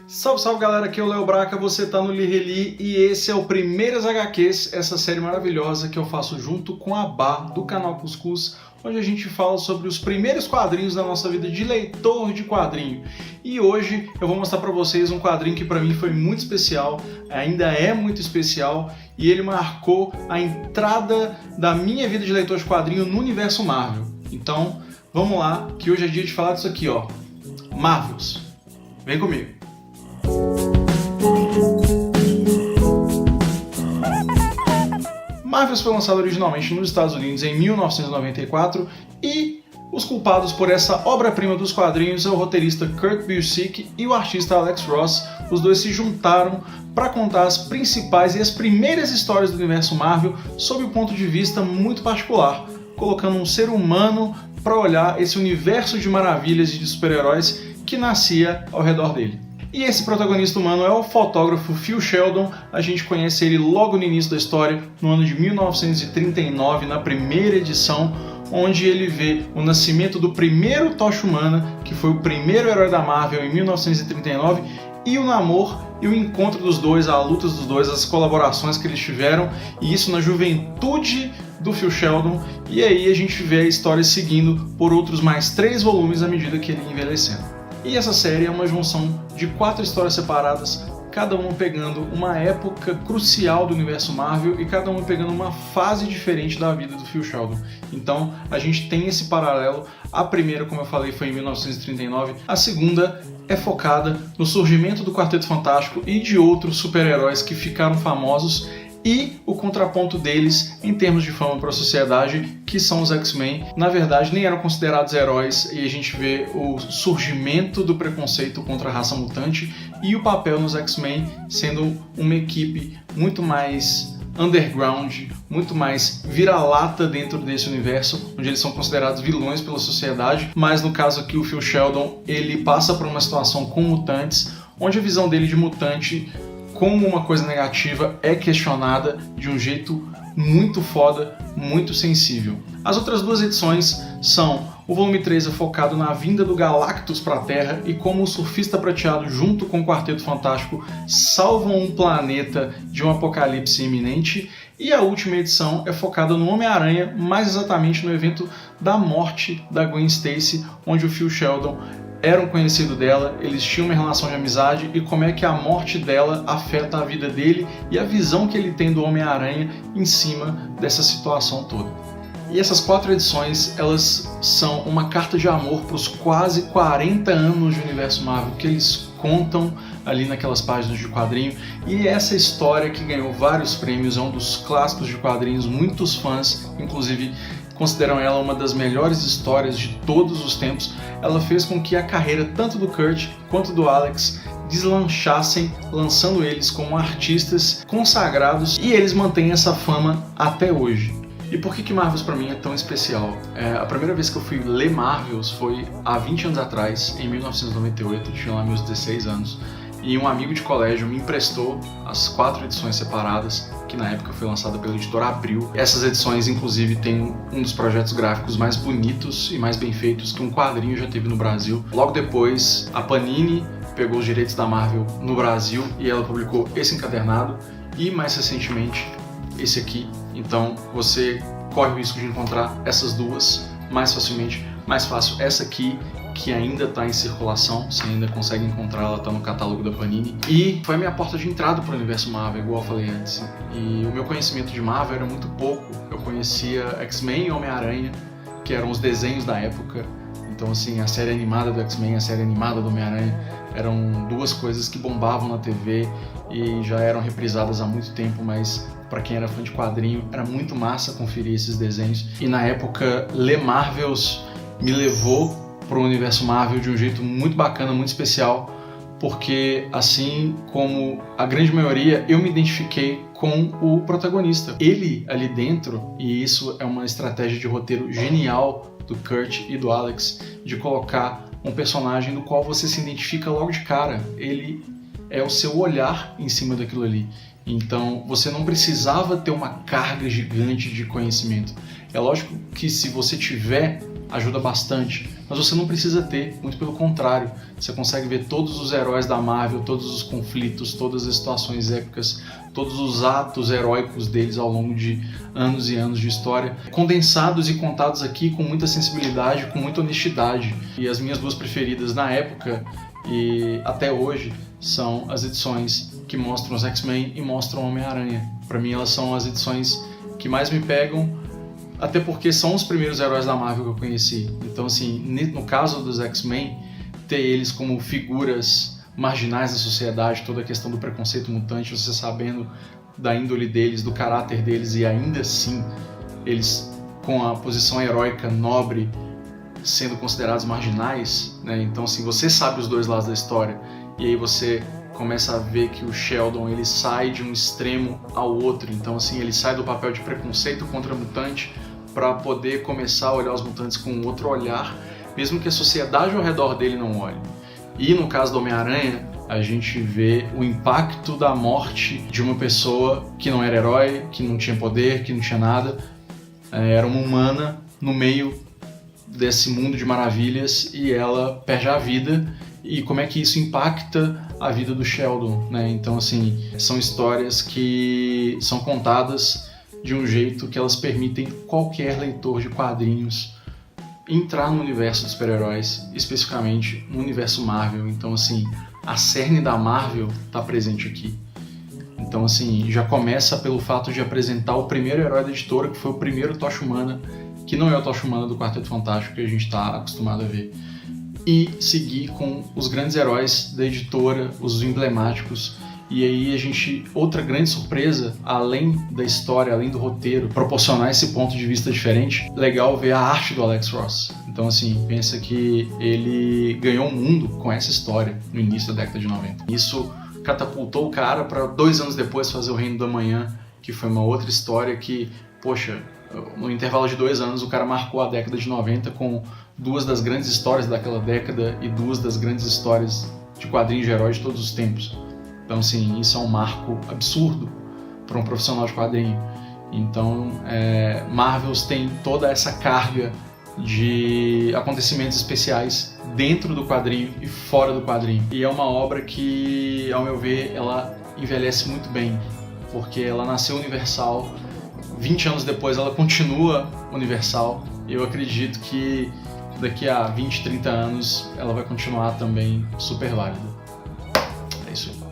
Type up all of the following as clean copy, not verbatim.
Salve, salve galera, aqui é o Léo Braca, você tá no Li Reli e esse é o Primeiras HQs, essa série maravilhosa que eu faço junto com a Bá, do canal Cuscuz, onde a gente fala sobre os primeiros quadrinhos da nossa vida de leitor de quadrinho. E hoje eu vou mostrar pra vocês um quadrinho que pra mim foi muito especial, ainda é muito especial, e ele marcou a entrada da minha vida de leitor de quadrinho no universo Marvel. Então, vamos lá, que hoje é dia de falar disso aqui, ó, Marvels. Vem comigo. Marvels foi lançado originalmente nos Estados Unidos em 1994 e os culpados por essa obra-prima dos quadrinhos é o roteirista Kurt Busiek e o artista Alex Ross. Os dois se juntaram para contar as principais e as primeiras histórias do universo Marvel sob um ponto de vista muito particular, colocando um ser humano para olhar esse universo de maravilhas e de super-heróis que nascia ao redor dele. E esse protagonista humano é o fotógrafo Phil Sheldon. A gente conhece ele logo no início da história, no ano de 1939, na primeira edição, onde ele vê o nascimento do primeiro Tocha Humana, que foi o primeiro herói da Marvel em 1939, e o namoro e o encontro dos dois, as lutas dos dois, as colaborações que eles tiveram, e isso na juventude do Phil Sheldon. E aí a gente vê a história seguindo por outros mais 3 volumes à medida que ele ia envelhecendo. E essa série é uma junção de 4 histórias separadas, cada uma pegando uma época crucial do universo Marvel e cada uma pegando uma fase diferente da vida do Phil Sheldon. Então a gente tem esse paralelo. A primeira, como eu falei, foi em 1939, a segunda é focada no surgimento do Quarteto Fantástico e de outros super-heróis que ficaram famosos, e o contraponto deles em termos de fama para a sociedade, que são os X-Men. Na verdade, nem eram considerados heróis, e a gente vê o surgimento do preconceito contra a raça mutante e o papel nos X-Men sendo uma equipe muito mais underground, muito mais vira-lata dentro desse universo, onde eles são considerados vilões pela sociedade. Mas no caso aqui, o Phil Sheldon, ele passa por uma situação com mutantes, onde a visão dele de mutante como uma coisa negativa é questionada de um jeito muito foda, muito sensível. As outras 2 edições são: o volume 3 é focado na vinda do Galactus para a Terra e como o Surfista Prateado junto com o Quarteto Fantástico salvam um planeta de um apocalipse iminente, e a última edição é focada no Homem-Aranha, mais exatamente no evento da morte da Gwen Stacy, onde o Phil Sheldon era um conhecido dela, eles tinham uma relação de amizade, e como é que a morte dela afeta a vida dele e a visão que ele tem do Homem-Aranha em cima dessa situação toda. E essas 4 edições, elas são uma carta de amor para os quase 40 anos de universo Marvel que eles contam ali naquelas páginas de quadrinho. E essa história, que ganhou vários prêmios, é um dos clássicos de quadrinhos. Muitos fãs, inclusive, consideram ela uma das melhores histórias de todos os tempos. Ela fez com que a carreira tanto do Kurt quanto do Alex deslanchassem, lançando eles como artistas consagrados, e eles mantêm essa fama até hoje. E por que Marvels pra mim é tão especial? A primeira vez que eu fui ler Marvels foi há 20 anos atrás, em 1998, eu tinha lá meus 16 anos, e um amigo de colégio me emprestou as 4 edições separadas, que na época foi lançada pela editora Abril. Essas edições, inclusive, têm um dos projetos gráficos mais bonitos e mais bem feitos que um quadrinho já teve no Brasil. Logo depois, a Panini pegou os direitos da Marvel no Brasil e ela publicou esse encadernado, e mais recentemente esse aqui. Então você corre o risco de encontrar essas 2 mais facilmente. Mais fácil essa aqui, que ainda está em circulação, você ainda consegue encontrar, ela está no catálogo da Panini. E foi a minha porta de entrada para o universo Marvel, igual eu falei antes. E o meu conhecimento de Marvel era muito pouco. Eu conhecia X-Men e Homem-Aranha, que eram os desenhos da época. Então, assim, a série animada do X-Men, a série animada do Homem-Aranha eram 2 coisas que bombavam na TV e já eram reprisadas há muito tempo, mas para quem era fã de quadrinho, era muito massa conferir esses desenhos. E na época, ler Marvels me levou para o universo Marvel de um jeito muito bacana, muito especial, porque assim como a grande maioria, eu me identifiquei com o protagonista. Ele ali dentro, e isso é uma estratégia de roteiro genial do Kurt e do Alex, de colocar um personagem no qual você se identifica logo de cara. Ele é o seu olhar em cima daquilo ali. Então você não precisava ter uma carga gigante de conhecimento. É lógico que se você tiver, ajuda bastante, mas você não precisa ter, muito pelo contrário. Você consegue ver todos os heróis da Marvel, todos os conflitos, todas as situações épicas, todos os atos heróicos deles ao longo de anos e anos de história, condensados e contados aqui com muita sensibilidade, com muita honestidade. E as minhas duas preferidas na época e até hoje são as edições que mostram os X-Men e mostram o Homem-Aranha. Para mim elas são as edições que mais me pegam, até porque são os primeiros heróis da Marvel que eu conheci. Então assim, no caso dos X-Men, ter eles como figuras marginais da sociedade, toda a questão do preconceito mutante, você sabendo da índole deles, do caráter deles, e ainda assim eles com a posição heróica, nobre, sendo considerados marginais, né? Então assim, você sabe os dois lados da história, e aí você começa a ver que o Sheldon ele sai de um extremo ao outro. Então assim, ele sai do papel de preconceito contra mutante para poder começar a olhar os mutantes com um outro olhar, mesmo que a sociedade ao redor dele não olhe. E no caso do Homem-Aranha, a gente vê o impacto da morte de uma pessoa que não era herói, que não tinha poder, que não tinha nada, era uma humana no meio desse mundo de maravilhas, e ela perde a vida, e como é que isso impacta a vida do Sheldon, né? Então assim, são histórias que são contadas de um jeito que elas permitem qualquer leitor de quadrinhos entrar no universo dos super-heróis, especificamente no universo Marvel. Então assim, a cerne da Marvel está presente aqui. Então assim, já começa pelo fato de apresentar o primeiro herói da editora, que foi o primeiro Tocha Humana, que não é o Tocha Humana do Quarteto Fantástico que a gente está acostumado a ver, e seguir com os grandes heróis da editora, os emblemáticos. E aí a gente, outra grande surpresa, além da história, além do roteiro, proporcionar esse ponto de vista diferente, legal ver a arte do Alex Ross. Então assim, pensa que ele ganhou o mundo com essa história no início da década de 90. Isso catapultou o cara para 2 anos depois fazer o Reino da Manhã, que foi uma outra história que, poxa, no intervalo de 2 anos o cara marcou a década de 90 com 2 das grandes histórias daquela década e 2 das grandes histórias de quadrinhos de heróis de todos os tempos. Então assim, isso é um marco absurdo para um profissional de quadrinho. Então Marvels tem toda essa carga de acontecimentos especiais dentro do quadrinho e fora do quadrinho. E é uma obra que, ao meu ver, ela envelhece muito bem, porque ela nasceu universal, 20 anos depois ela continua universal, e eu acredito que daqui a 20, 30 anos ela vai continuar também super válida. É isso aí.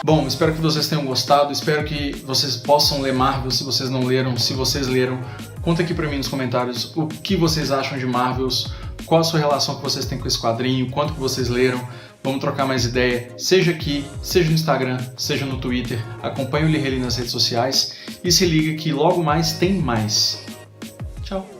Bom, espero que vocês tenham gostado, espero que vocês possam ler Marvel se vocês não leram. Se vocês leram, conta aqui pra mim nos comentários o que vocês acham de Marvels, qual a sua relação que vocês têm com esse quadrinho, quanto que vocês leram. Vamos trocar mais ideia, seja aqui, seja no Instagram, seja no Twitter. Acompanhe o Lireli nas redes sociais e se liga que logo mais tem mais. Tchau!